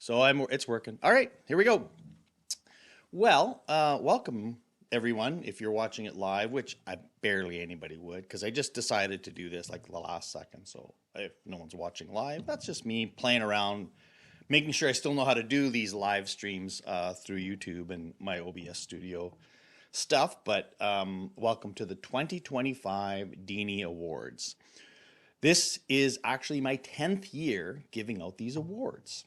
It's working. All right, here we go. Well, welcome everyone. If you're watching it live, which I barely anybody would, because I just decided to do this like the last second. So if no one's watching live, that's just me playing around, making sure I still know how to do these live streams through YouTube and my OBS studio stuff. But welcome to the 2025 Deanie Awards. This is actually my 10th year giving out these awards.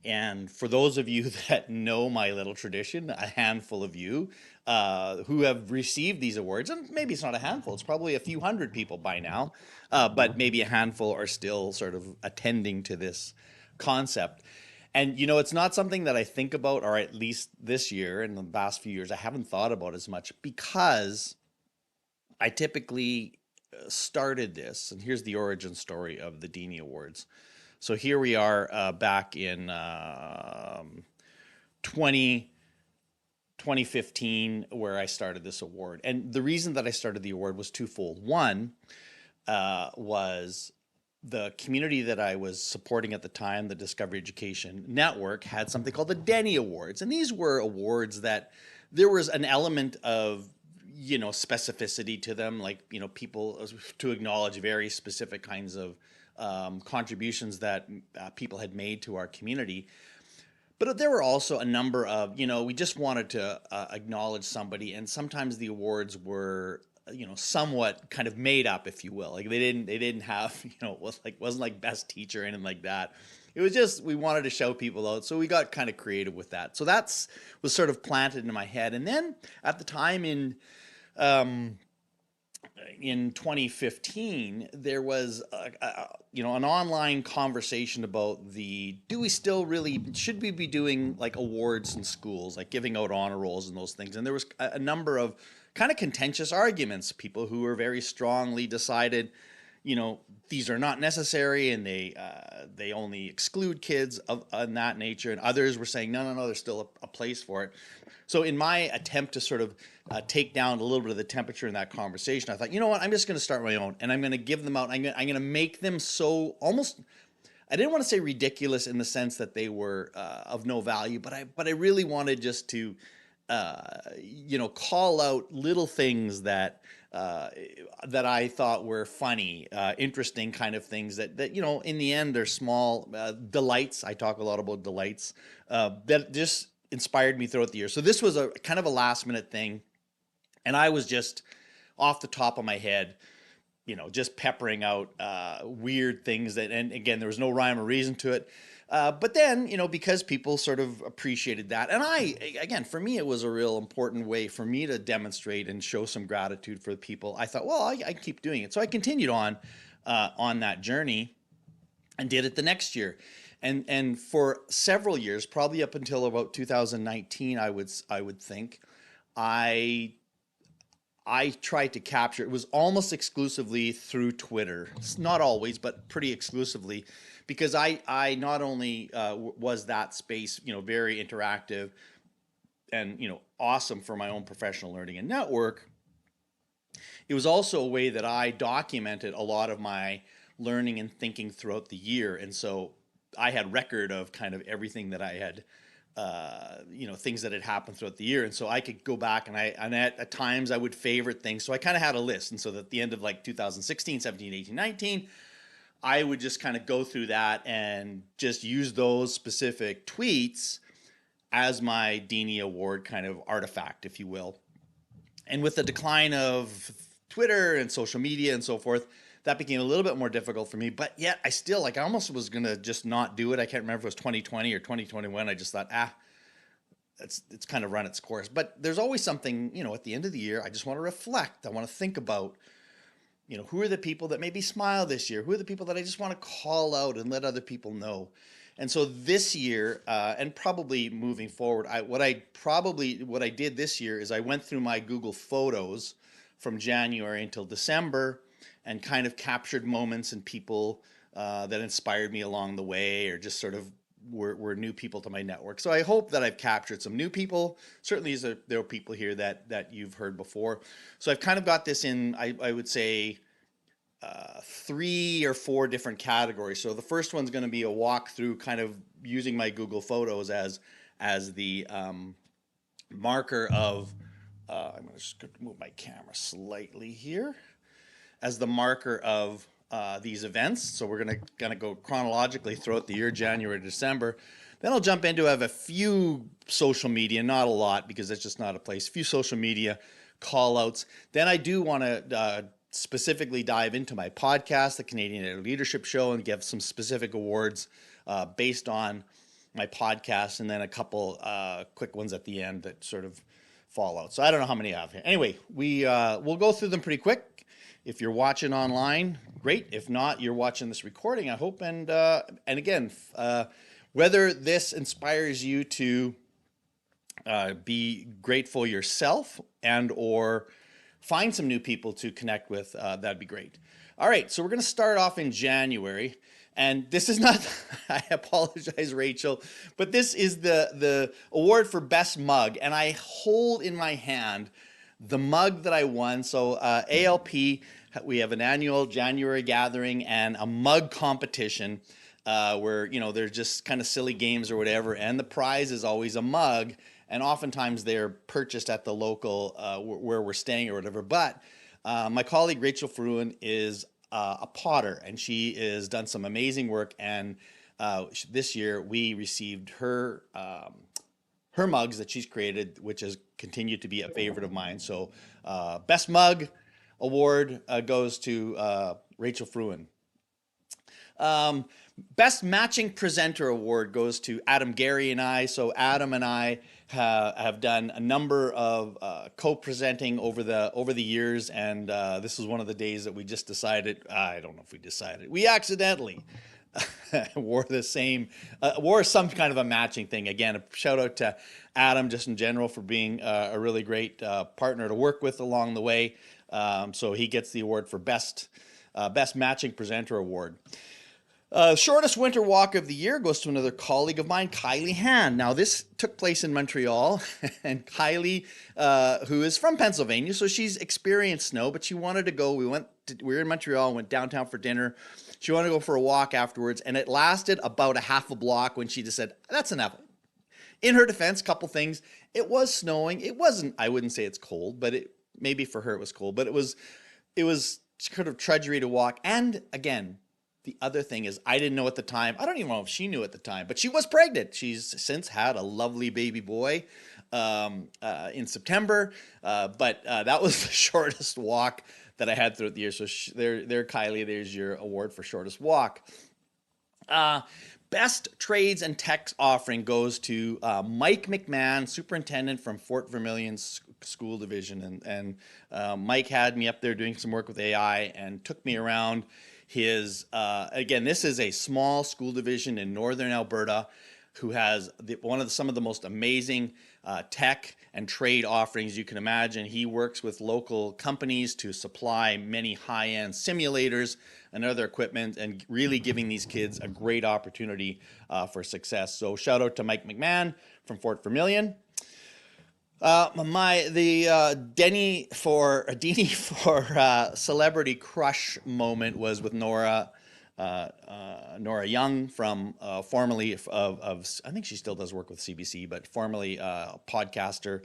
And for those of you that know my little tradition, a handful of you who have received these awards, and maybe it's not a handful, it's probably a few hundred people by now, but maybe a handful are still sort of attending to this concept. And it's not something that I think about, or at least this year, in the past few years, I haven't thought about as much because I typically started this, and here's the origin story of the Deanie Awards. So here we are back in 2015, where I started this award. And the reason that I started the award was twofold. One was the community that I was supporting at the time, the Discovery Education Network, had something called the Deanie Awards. And these were awards that there was an element of specificity to them, like people to acknowledge very specific kinds of contributions that people had made to our community. But there were also a number of, we just wanted to acknowledge somebody, and sometimes the awards were, somewhat kind of made up, if you will. Like they didn't have, wasn't like best teacher or anything like that. It was just we wanted to show people out, so we got kind of creative with that. So that's was sort of planted in my head, and then at the time um, in 2015, there was an online conversation about do we still really should we be doing like awards in schools, like giving out honor rolls and those things. And there was a number of kind of contentious arguments. People who were very strongly decided, these are not necessary, and they only exclude kids of that nature. And others were saying, no, there's still a place for it. So in my attempt to sort of take down a little bit of the temperature in that conversation, I thought, you know what, I'm just going to start my own, and I'm going to give them out. I'm going to make them so almost. I didn't want to say ridiculous in the sense that they were of no value, but I really wanted just to, call out little things that that I thought were funny, interesting kind of things that in the end they're small delights. I talk a lot about delights that just inspired me throughout the year. So this was a kind of a last minute thing, and I was just off the top of my head, just peppering out weird things and again, there was no rhyme or reason to it. But then, because people sort of appreciated that, and again, for me, it was a real important way for me to demonstrate and show some gratitude for the people. I thought, well, I keep doing it. So I continued on that journey and did it the next year. And for several years, probably up until about 2019, I would think, I tried to capture. It was almost exclusively through Twitter. It's not always, but pretty exclusively, because I not only was that space, very interactive and, awesome for my own professional learning and network. It was also a way that I documented a lot of my learning and thinking throughout the year. And so I had record of kind of everything that I had, things that had happened throughout the year. And so I could go back and at times I would favorite things. So I kind of had a list. And so at the end of like 2016, 17, 18, 19, I would just kind of go through that and just use those specific tweets as my Deanie Award kind of artifact, if you will. And with the decline of Twitter and social media and so forth, that became a little bit more difficult for me. But yet I still, I almost was going to just not do it. I can't remember if it was 2020 or 2021. I just thought, it's kind of run its course. But there's always something, at the end of the year, I just want to reflect. I want to think about, who are the people that maybe smile this year? Who are the people that I just want to call out and let other people know? And so this year, and probably moving forward, what I did this year is I went through my Google Photos from January until December and kind of captured moments and people that inspired me along the way, or just sort of were new people to my network. So I hope that I've captured some new people. Certainly there are people here that you've heard before. So I've kind of got this in, I would say, 3 or 4 different categories. So the first one's going to be a walkthrough, kind of using my Google Photos as the marker of. I'm going to just move my camera slightly here as the marker of these events. So we're gonna go chronologically throughout the year, January to December. Then I'll jump into have a few social media, not a lot because it's just not a place. A few social media call outs. Then I do want to specifically dive into my podcast, the Canadian Leadership Show, and give some specific awards based on my podcast, and then a couple quick ones at the end that sort of fall out. So I don't know how many I have here. Anyway, we'll go through them pretty quick. If you're watching online, great. If not, you're watching this recording, I hope. And again, whether this inspires you to be grateful yourself and or find some new people to connect with, that'd be great. All right, so we're going to start off in January. And this is not, I apologize, Rachel, but this is the award for best mug. And I hold in my hand the mug that I won. So ALP, we have an annual January gathering and a mug competition where, you know, they're just kind of silly games or whatever. And the prize is always a mug. And oftentimes they're purchased at the local where we're staying or whatever. But my colleague Rachel Fruin is a potter, and she has done some amazing work. And this year we received her mugs that she's created, which has continued to be a favorite of mine. So best mug award goes to Rachel Fruin. Best matching presenter award goes to Adam Gary and I. So Adam and I have done a number of co-presenting over the years, and this was one of the days that we just decided. I don't know if we decided. We accidentally wore some kind of a matching thing. Again, a shout out to Adam just in general for being a really great partner to work with along the way. So he gets the award for best matching presenter award. Shortest winter walk of the year goes to another colleague of mine, Kylie Han. Now, this took place in Montreal, and Kylie, who is from Pennsylvania, so she's experienced snow, but she wanted to go. We were in Montreal, went downtown for dinner. She wanted to go for a walk afterwards, and it lasted about a half a block when she just said, that's enough. In her defense, couple things. It was snowing. It wasn't, I wouldn't say it's cold, but maybe for her it was cold, but it was kind of drudgery to walk. And again, the other thing is, I didn't know at the time. I don't even know if she knew at the time, but she was pregnant. She's since had a lovely baby boy in September. But that was the shortest walk that I had throughout the year. So there, Kylie, there's your award for shortest walk. Best trades and techs offering goes to Mike McMahon, superintendent from Fort Vermilion School Division. And Mike had me up there doing some work with AI and took me around his, again, this is a small school division in northern Alberta who has some of the most amazing tech and trade offerings you can imagine. He works with local companies to supply many high-end simulators and other equipment, and really giving these kids a great opportunity for success. So shout out to Mike McMahon from Fort Vermilion. Deanie for celebrity crush moment was with Nora Young from formerly of I think she still does work with CBC, but formerly podcaster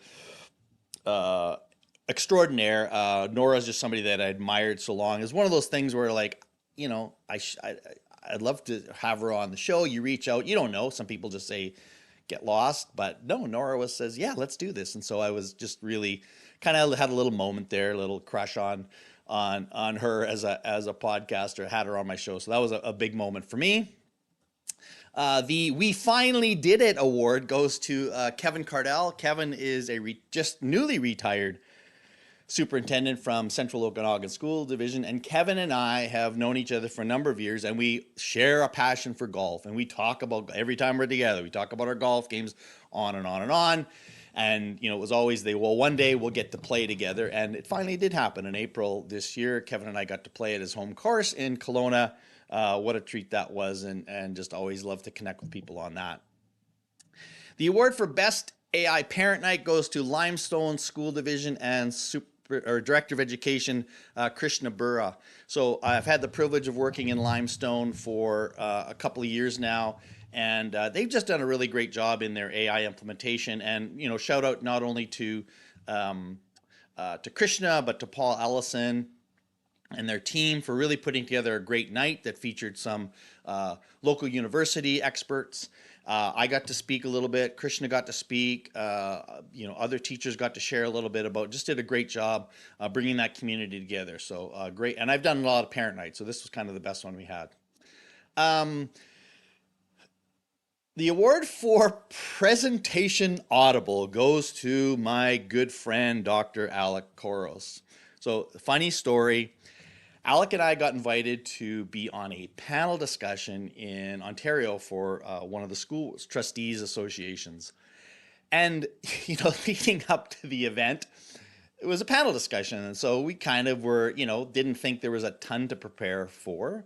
extraordinaire. Nora's just somebody that I admired so long. It's one of those things where, like, you know, I'd love to have her on the show. You reach out, you don't know. Some people just say, get lost, but no, Nora says, yeah, let's do this. And so I was just really kind of had a little moment there, a little crush on her as a podcaster. Had her on my show, so that was a big moment for me. The We Finally Did It award goes to Kevin Cardell. Kevin is just newly retired superintendent from Central Okanagan School Division, and Kevin and I have known each other for a number of years, and we share a passion for golf, and we talk about, every time we're together, we talk about our golf games on and on and on. And, you know, it was always one day we'll get to play together, and it finally did happen in April this year. Kevin and I got to play at his home course in Kelowna. What a treat that was, and just always love to connect with people on that. The award for Best AI Parent Night goes to Limestone School Division and or Director of Education, Krishna Burra. So I've had the privilege of working in Limestone for a couple of years now, and they've just done a really great job in their AI implementation. And shout out not only to Krishna, but to Paul Ellison and their team for really putting together a great night that featured some local university experts. I got to speak a little bit. Krishna got to speak. Other teachers got to share a little bit about. Just did a great job bringing that community together. So great. And I've done a lot of parent nights, so this was kind of the best one we had. The award for Presentation Audible goes to my good friend, Dr. Alec Koros. So, funny story. Alec and I got invited to be on a panel discussion in Ontario for one of the school trustees associations. And, leading up to the event, it was a panel discussion. And so we kind of were, didn't think there was a ton to prepare for.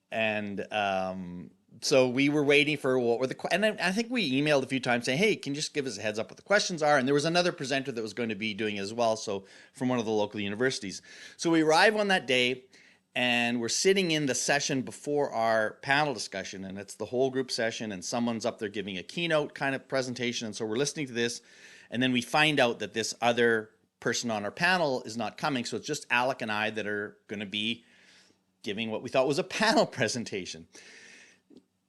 And so we were waiting for what were and I think we emailed a few times saying, hey, can you just give us a heads up what the questions are? And there was another presenter that was going to be doing it as well, so from one of the local universities. So we arrive on that day, and we're sitting in the session before our panel discussion, and it's the whole group session, and someone's up there giving a keynote kind of presentation, and so we're listening to this, and then we find out that this other person on our panel is not coming, so it's just Alec and I that are going to be giving what we thought was a panel presentation.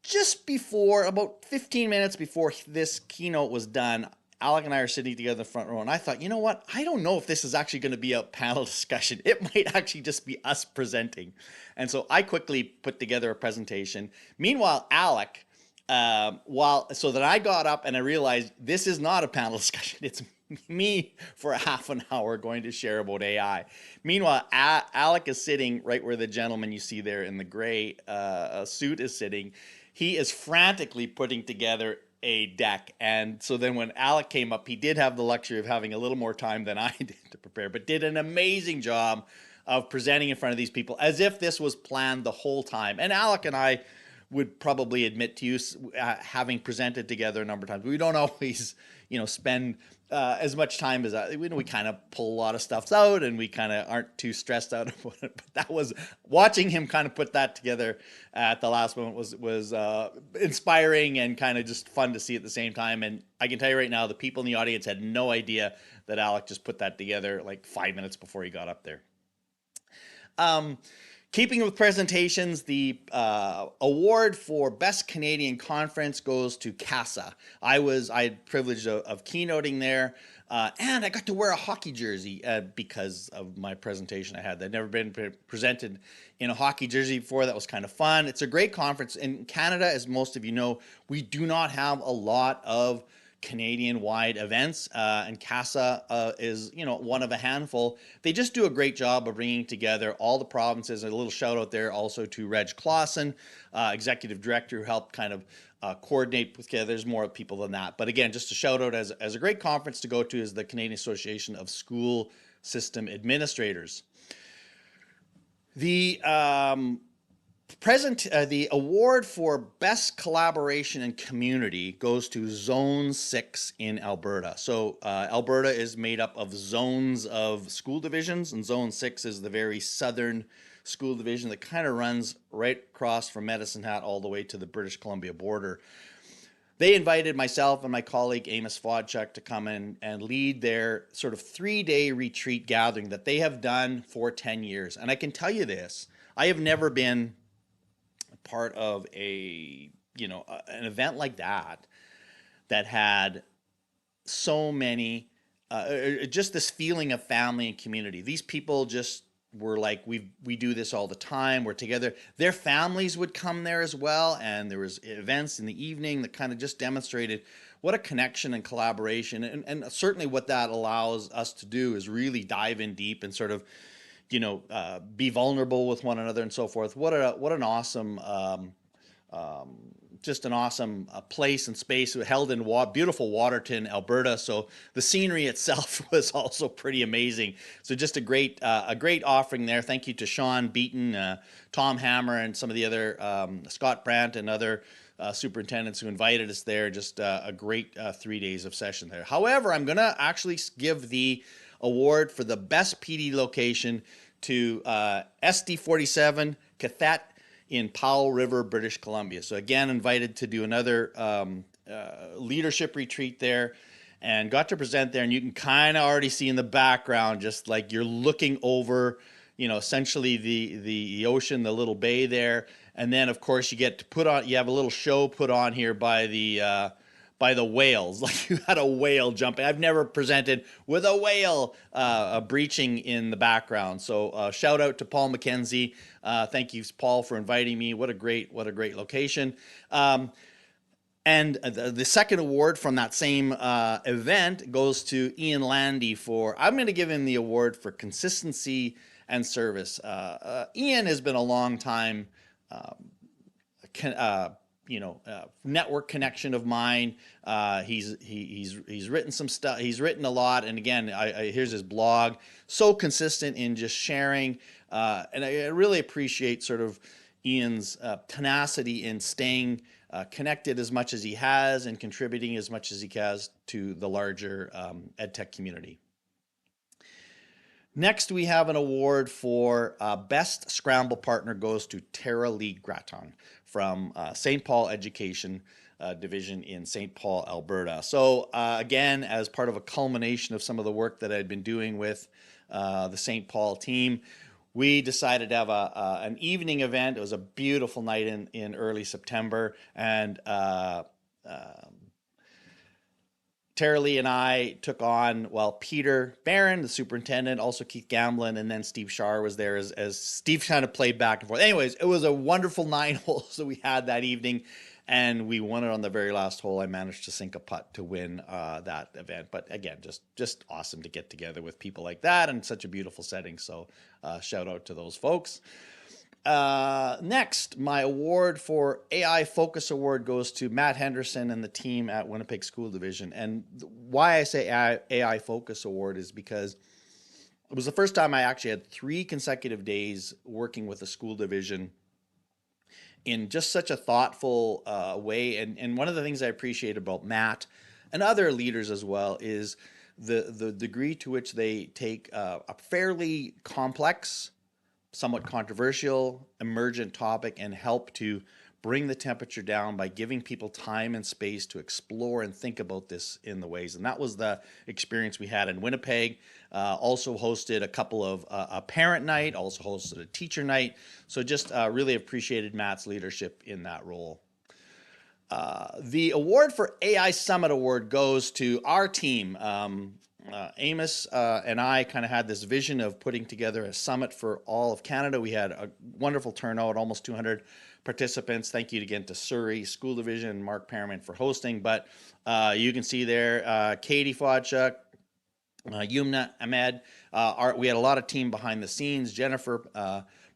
Just before, about 15 minutes before this keynote was done, Alec and I are sitting together in the front row, and I thought, you know what? I don't know if this is actually going to be a panel discussion. It might actually just be us presenting. And so I quickly put together a presentation. Meanwhile, Alec, so that I got up and I realized this is not a panel discussion. It's me for a half an hour going to share about AI. Meanwhile, Alec is sitting right where the gentleman you see there in the gray suit is sitting. He is frantically putting together a deck. And so then when Alec came up, he did have the luxury of having a little more time than I did to prepare, but did an amazing job of presenting in front of these people as if this was planned the whole time. And Alec and I would probably admit to you, having presented together a number of times, we don't always, spend as much time as we kind of pull a lot of stuff out, and we kind of aren't too stressed out about it. But that was watching him kind of put that together at the last moment was inspiring and kind of just fun to see at the same time. And I can tell you right now, the people in the audience had no idea that Alec just put that together like 5 minutes before he got up there. Keeping with presentations, the award for Best Canadian Conference goes to CASA. I had privilege of keynoting there, and I got to wear a hockey jersey because of my presentation I had. I'd never been presented in a hockey jersey before. That was kind of fun. It's a great conference. In Canada, as most of you know, we do not have a lot of Canadian-wide events, and CASA is, one of a handful. They just do a great job of bringing together all the provinces. A little shout out there also to Reg Clausen, executive director, who helped kind of coordinate together. There's more people than that, but again, just a shout out as a great conference to go to is the Canadian Association of School System Administrators. The the award for Best Collaboration and Community goes to Zone 6 in Alberta. So Alberta is made up of zones of school divisions, and Zone 6 is the very southern school division that kind of runs right across from Medicine Hat all the way to the British Columbia border. They invited myself and my colleague Amos Vodchuk to come in and lead their sort of 3-day retreat gathering that they have done for 10 years. And I can tell you this, I have never been part of an event like that had so many just this feeling of family and community. These people just were like, we do this all the time, we're together. Their families would come there as well, and there was events in the evening that kind of just demonstrated what a connection and collaboration, and certainly what that allows us to do is really dive in deep and sort of be vulnerable with one another and so forth. What an awesome, just an awesome place and space held in beautiful Waterton, Alberta. So the scenery itself was also pretty amazing. So just a great offering there. Thank you to Sean Beaton, Tom Hammer, and some of the other Scott Brandt and other superintendents who invited us there. Just a great 3 days of session there. However, I'm going to actually give the award for the best PD location to SD47 Cathet in Powell River, British Columbia. So again, invited to do another leadership retreat there, and got to present there. And you can kind of already see in the background, just like you're looking over, essentially the ocean, the little bay there. And then of course you get to you have a little show put on here by the whales. Like, you had a whale jumping. I've never presented with a whale breaching in the background. So shout out to Paul McKenzie. Thank you, Paul, for inviting me. What a great location. And the second award from that same event goes to Ian Landy I'm going to give him the award for consistency and service. Ian has been a long time network connection of mine. He's written some stuff. He's written a lot. And again, here's his blog. So consistent in just sharing. And I really appreciate sort of Ian's tenacity in staying connected as much as he has and contributing as much as he has to the larger EdTech community. Next, we have an award for Best Scramble Partner goes to Tara Lee Gratton from St. Paul Education Division in St. Paul, Alberta. So again, as part of a culmination of some of the work that I'd been doing with the St. Paul team, we decided to have an evening event. It was a beautiful night in early September, and Tara Lee and I took on, Peter Barron, the superintendent, also Keith Gamblin, and then Steve Shar was there as Steve kind of played back and forth. Anyways, it was a wonderful 9 holes that we had that evening, and we won it on the very last hole. I managed to sink a putt to win that event. But again, just awesome to get together with people like that in such a beautiful setting. So shout out to those folks. Next, my award for AI Focus Award goes to Matt Henderson and the team at Winnipeg School Division. And why I say AI Focus Award is because it was the first time I actually had 3 consecutive days working with a school division in just such a thoughtful way. And one of the things I appreciate about Matt and other leaders as well is the degree to which they take a fairly complex, somewhat controversial, emergent topic and help to bring the temperature down by giving people time and space to explore and think about this in the ways. And that was the experience we had in Winnipeg. Also hosted a couple of a parent night, also hosted a teacher night. So just really appreciated Matt's leadership in that role. The award for AI Summit Award goes to our team. Amos and I kind of had this vision of putting together a summit for all of Canada. We had a wonderful turnout, almost 200 participants. Thank you again to Surrey School Division and Mark Perriman for hosting. But you can see there, Katie Fodchuk, Yumna Ahmed. We had a lot of team behind the scenes. Jennifer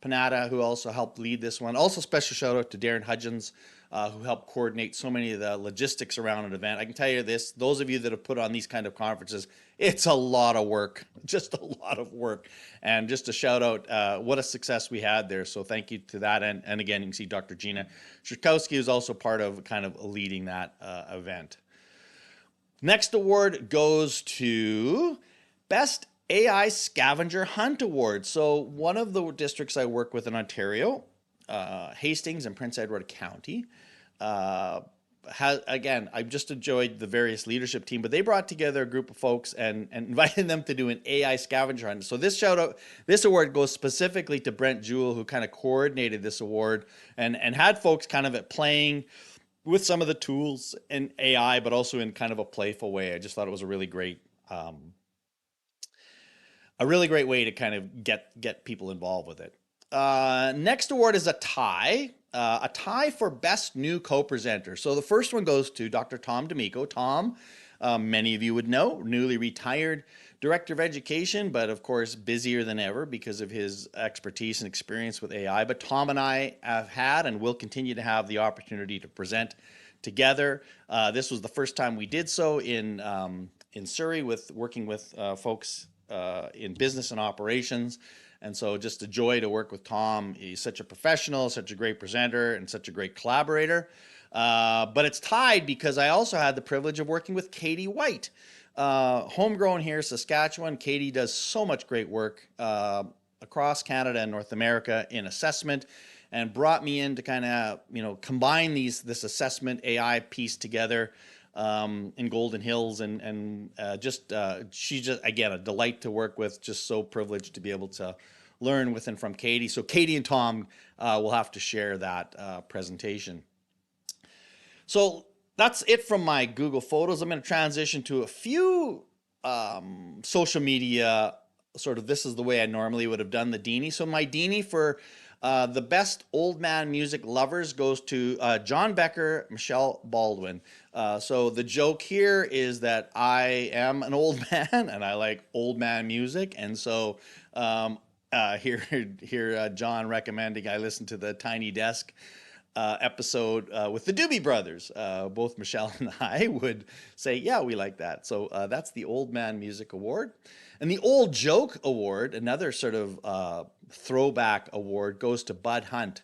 Panada, who also helped lead this one. Also special shout out to Darren Hudgens, who helped coordinate so many of the logistics around an event. I can tell you this, those of you that have put on these kind of conferences, it's a lot of work, just a lot of work. And just to shout out what a success we had there. So thank you to that. And again, you can see Dr. Gina Shirkowski is also part of kind of leading that event. Next award goes to Best AI Scavenger Hunt Award. So one of the districts I work with in Ontario, Hastings and Prince Edward County, again, I've just enjoyed the various leadership team, but they brought together a group of folks and invited them to do an AI scavenger hunt. So this award goes specifically to Brent Jewell, who kind of coordinated this award and had folks kind of playing with some of the tools in AI, but also in kind of a playful way. I just thought it was a really great way to kind of get people involved with it. Next award is a tie for Best New Co-Presenter. So the first one goes to Dr. Tom D'Amico. Tom, many of you would know, newly retired Director of Education, but of course busier than ever because of his expertise and experience with AI. But Tom and I have had and will continue to have the opportunity to present together. This was the first time we did so in Surrey working with folks in business and operations. And so just a joy to work with Tom. He's such a professional, such a great presenter, and such a great collaborator. But it's tied because I also had the privilege of working with Katie White, homegrown here, Saskatchewan. Katie does so much great work across Canada and North America in assessment, and brought me in to kind of combine this assessment AI piece together in Golden Hills, and she's just again a delight to work with. Just so privileged to be able to learn with and from Katie. So Katie and Tom will have to share that presentation. So that's it from my Google Photos. I'm going to transition to a few social media. Sort of, this is the way I normally would have done the Deanie. So my Deanie for the best old man music lovers goes to John Becker, Michelle Baldwin. So the joke here is that I am an old man and I like old man music. And so here John recommending I listen to the Tiny Desk episode with the Doobie Brothers. Both Michelle and I would say, yeah, we like that. So that's the Old Man Music Award. And the Old Joke Award, another sort of throwback award, goes to Bud Hunt.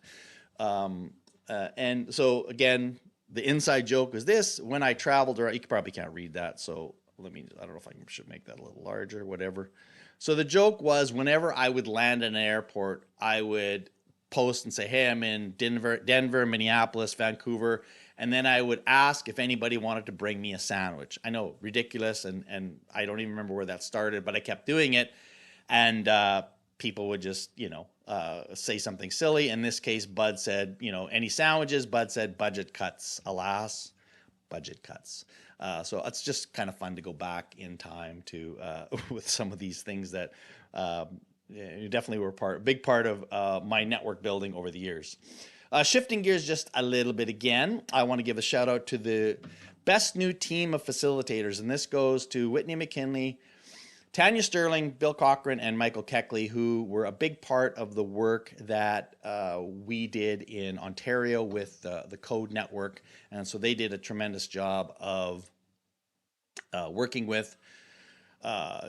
And so again, the inside joke is this: when I traveled around, you probably can't read that, so I don't know if I should make that a little larger, whatever. So the joke was, whenever I would land in an airport, I would post and say, hey, I'm in Denver, Minneapolis, Vancouver, and then I would ask if anybody wanted to bring me a sandwich. I know, ridiculous, and I don't even remember where that started, but I kept doing it, and people would just, say something silly. In this case, Bud said, any sandwiches? Bud said, budget cuts. Alas, budget cuts. So it's just kind of fun to go back in time to with some of these things that you definitely were a big part of my network building over the years. Shifting gears just a little bit again, I want to give a shout out to the best new team of facilitators, and this goes to Whitney McKinley, Tanya Sterling, Bill Cochran, and Michael Keckley, who were a big part of the work that we did in Ontario with the Code Network. And so they did a tremendous job of working with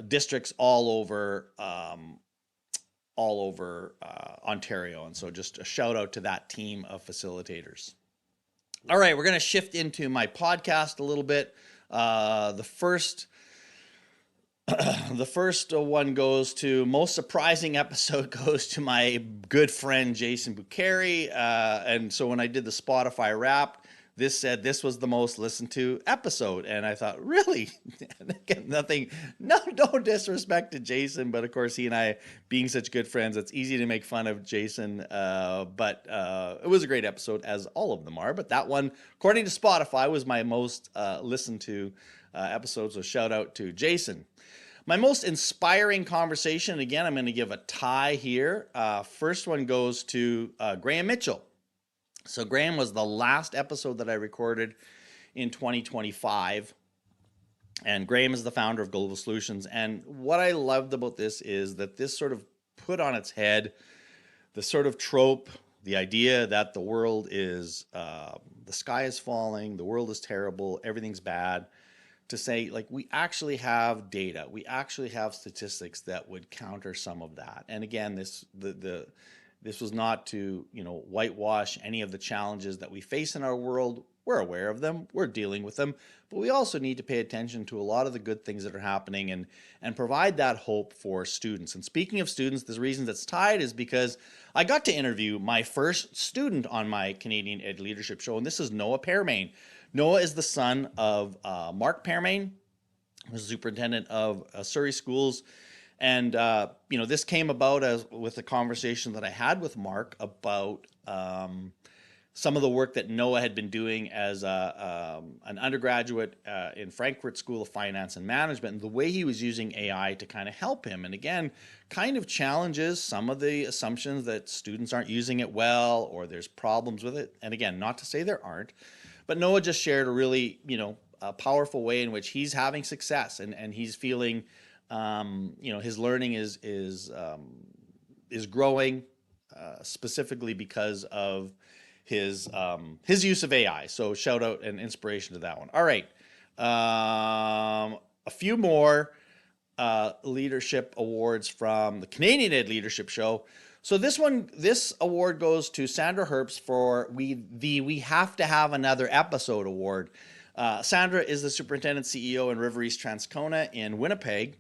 districts all over Ontario. And so just a shout out to that team of facilitators. All right, we're going to shift into my podcast a little bit. The first one goes to, most surprising episode goes to my good friend Jason Bucheri. And so when I did the Spotify Wrapped, this said this was the most listened to episode. And I thought, really? No disrespect to Jason, but of course he and I, being such good friends, it's easy to make fun of Jason. But it was a great episode, as all of them are. But that one, according to Spotify, was my most listened to episode. So shout out to Jason. My most inspiring conversation, again, I'm going to give a tie here. First one goes to Graham Mitchell. So Graham was the last episode that I recorded in 2025. And Graham is the founder of Global Solutions. And what I loved about this is that this sort of put on its head the sort of trope, the idea that the world is, the sky is falling, the world is terrible, everything's bad. To say, like, we actually have data, we actually have statistics that would counter some of that. And again, this was not to whitewash any of the challenges that we face in our world. We're aware of them, we're dealing with them, but we also need to pay attention to a lot of the good things that are happening and provide that hope for students. And speaking of students, the reason that's tied is because I got to interview my first student on my Canadian Ed Leadership Show, and this is Noah Permain. Noah is the son of Mark Permain, who's superintendent of Surrey Schools. And, this came about with a conversation that I had with Mark about some of the work that Noah had been doing as an undergraduate in Frankfurt School of Finance and Management, and the way he was using AI to kind of help him. And again, kind of challenges some of the assumptions that students aren't using it well, or there's problems with it. And again, not to say there aren't, but Noah just shared a really, a powerful way in which he's having success, and he's feeling, his learning is growing, specifically because of his use of AI. So shout out and inspiration to that one. All right, a few more leadership awards from the Canadian Ed Leadership Show. So this award goes to Sandra Herbst for we have to have another episode award. Sandra is the superintendent CEO in River East Transcona in Winnipeg.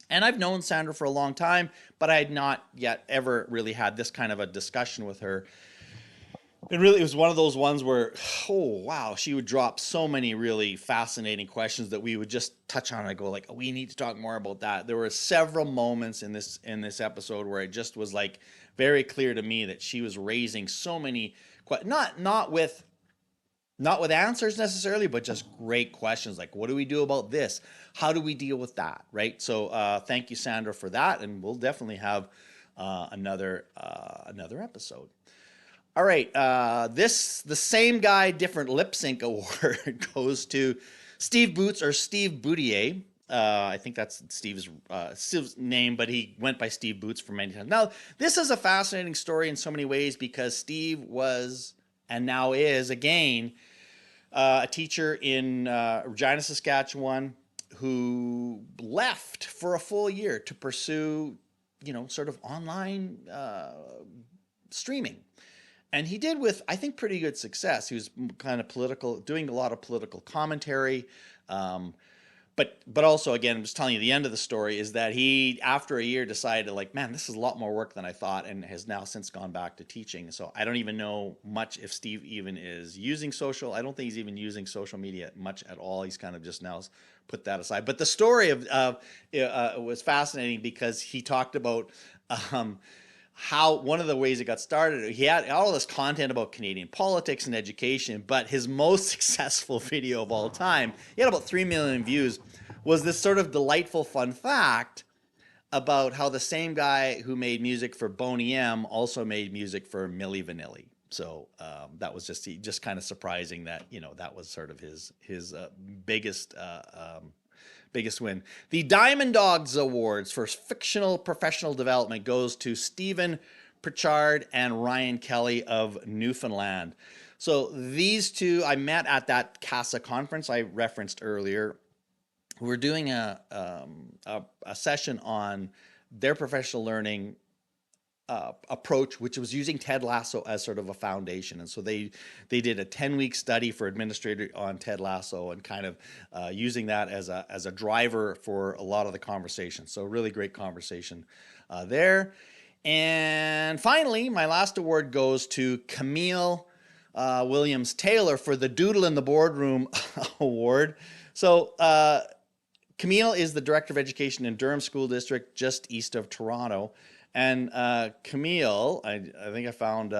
And I've known Sandra for a long time, but I had not yet ever really had this kind of a discussion with her. It was one of those ones where, oh wow, she would drop so many really fascinating questions that we would just touch on. I go like, oh, we need to talk more about that. There were several moments in this episode where it just was like very clear to me that she was raising so many, not with answers necessarily, but just great questions like, what do we do about this? How do we deal with that? Right. So thank you, Sandra, for that, and we'll definitely have another episode. All right, the same guy, different lip sync award goes to Steve Boots or Steve Boutier. I think that's Steve's name, but he went by Steve Boots for many times. Now, this is a fascinating story in so many ways because Steve was and now is again a teacher in Regina, Saskatchewan, who left for a full year to pursue, sort of online streaming. And he did with, I think, pretty good success. He was kind of political, doing a lot of political commentary. But also, again, I'm just telling you, the end of the story is that he, after a year, decided like, man, this is a lot more work than I thought, and has now since gone back to teaching. So I don't even know much if Steve even is using social. I don't think he's even using social media much at all. He's kind of just now put that aside. But the story was fascinating because he talked about how one of the ways it got started, he had all this content about Canadian politics and education, but his most successful video of all time, he had about 3 million views, was this sort of delightful fun fact about how the same guy who made music for Boney M also made music for Milli Vanilli. So that was just kind of surprising that, that was sort of his biggest win. The Diamond Dogs Awards for fictional professional development goes to Stephen Pritchard and Ryan Kelly of Newfoundland. So these two I met at that CASA conference I referenced earlier. We're doing a session on their professional learning approach, which was using Ted Lasso as sort of a foundation. And so they did a 10-week study for administrator on Ted Lasso and kind of using that as a driver for a lot of the conversation. So really great conversation there. And finally, my last award goes to Camille Williams Taylor for the Doodle in the Boardroom Award. So Camille is the Director of Education in Durham School District, just east of Toronto. And Camille, I think I found,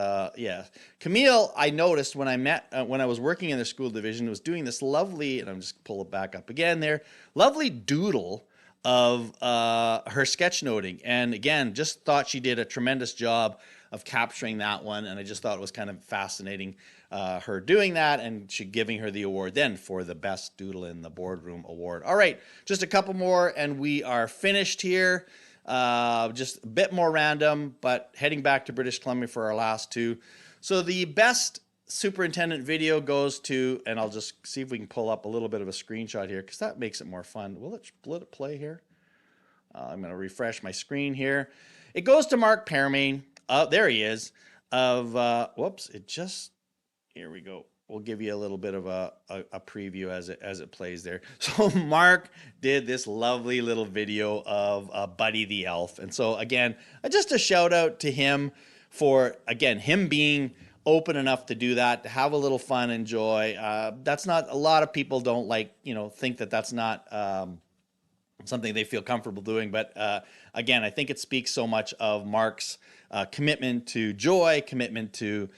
Camille, I noticed when I was working in their school division, was doing this lovely, and I'm just pull it back up again there, lovely doodle of her sketchnoting. And again, just thought she did a tremendous job of capturing that one. And I just thought it was kind of fascinating, her doing that, and she giving her the award then for the Best Doodle in the Boardroom Award. All right, just a couple more and we are finished here. Just a bit more random, but heading back to British Columbia for our last two. So the best superintendent video goes to, and I'll just see if we can pull up a little bit of a screenshot here because that makes it more fun. Will it play here? I'm going to refresh my screen here. It goes to Mark Permain. There he is. Here we go. We'll give you a little bit of a preview as it plays there. So Mark did this lovely little video of Buddy the Elf. And so again, just a shout out to him for, again, him being open enough to do that, to have a little fun and joy. That's not, a lot of people don't think that that's not something they feel comfortable doing. But again, I think it speaks so much of Mark's commitment to joy, commitment to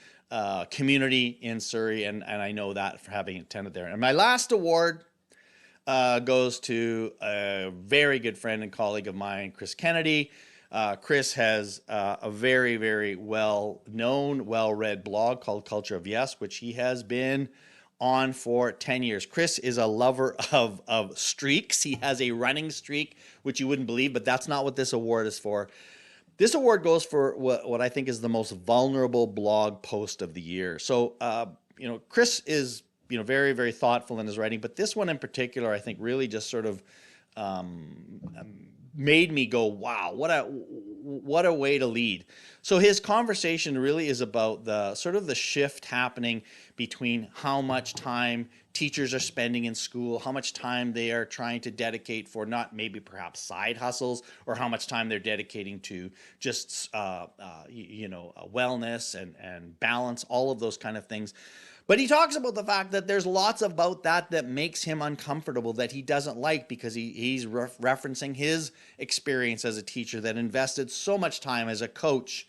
community in Surrey, and I know that for having attended there. And my last award goes to a very good friend and colleague of mine, Chris Kennedy. Chris has a very, very well-known, well-read blog called Culture of Yes, which he has been on for 10 years. Chris is a lover of streaks. He has a running streak, which you wouldn't believe, but that's not what this award is for. This award goes for what I think is the most vulnerable blog post of the year. So, Chris is, very, very thoughtful in his writing, but this one in particular, I think really just sort of made me go, wow, what a way to lead. So his conversation really is about the sort of the shift happening between how much time teachers are spending in school, how much time they are trying to dedicate for not maybe perhaps side hustles, or how much time they're dedicating to just wellness and balance, all of those kind of things. But he talks about the fact that there's lots about that makes him uncomfortable, that he doesn't like, because he's referencing his experience as a teacher that invested so much time as a coach,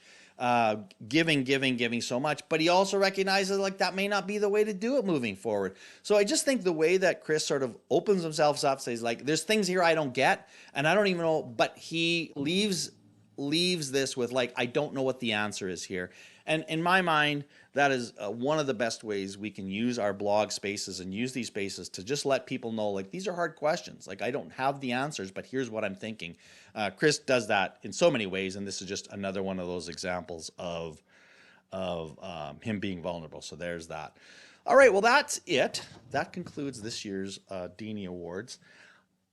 giving so much. But he also recognizes like that may not be the way to do it moving forward. So I just think the way that Chris sort of opens himself up, says like, there's things here I don't get, and I don't even know, but he leaves this with like, I don't know what the answer is here. And in my mind, that is one of the best ways we can use our blog spaces and use these spaces to just let people know, like, these are hard questions. Like, I don't have the answers, but here's what I'm thinking. Chris does that in so many ways, and this is just another one of those examples of him being vulnerable. So there's that. All right, well, that's it. That concludes this year's Deanie Awards.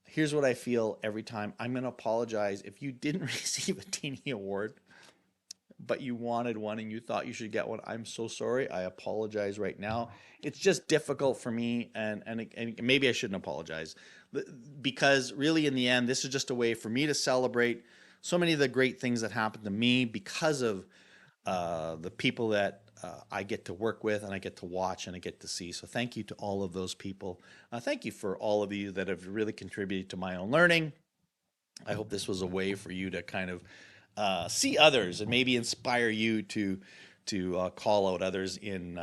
Here's what I feel every time. I'm going to apologize if you didn't receive a Deanie Award, but you wanted one and you thought you should get one. I'm so sorry. I apologize right now. It's just difficult for me, and maybe I shouldn't apologize, because really in the end, this is just a way for me to celebrate so many of the great things that happened to me because of the people that I get to work with and I get to watch and I get to see. So thank you to all of those people. Thank you for all of you that have really contributed to my own learning. I hope this was a way for you to kind of see others and maybe inspire you to call out others in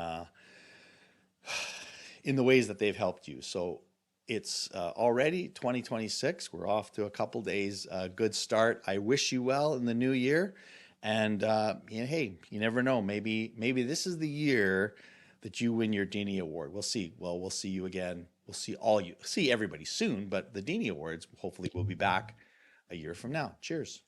the ways that they've helped you. So it's already 2026. We're off to a couple days. Good start. I wish you well in the new year. And hey, you never know. Maybe this is the year that you win your Deanie Award. We'll see. Well, we'll see you again. We'll see everybody soon. But the Deanie Awards hopefully will be back a year from now. Cheers.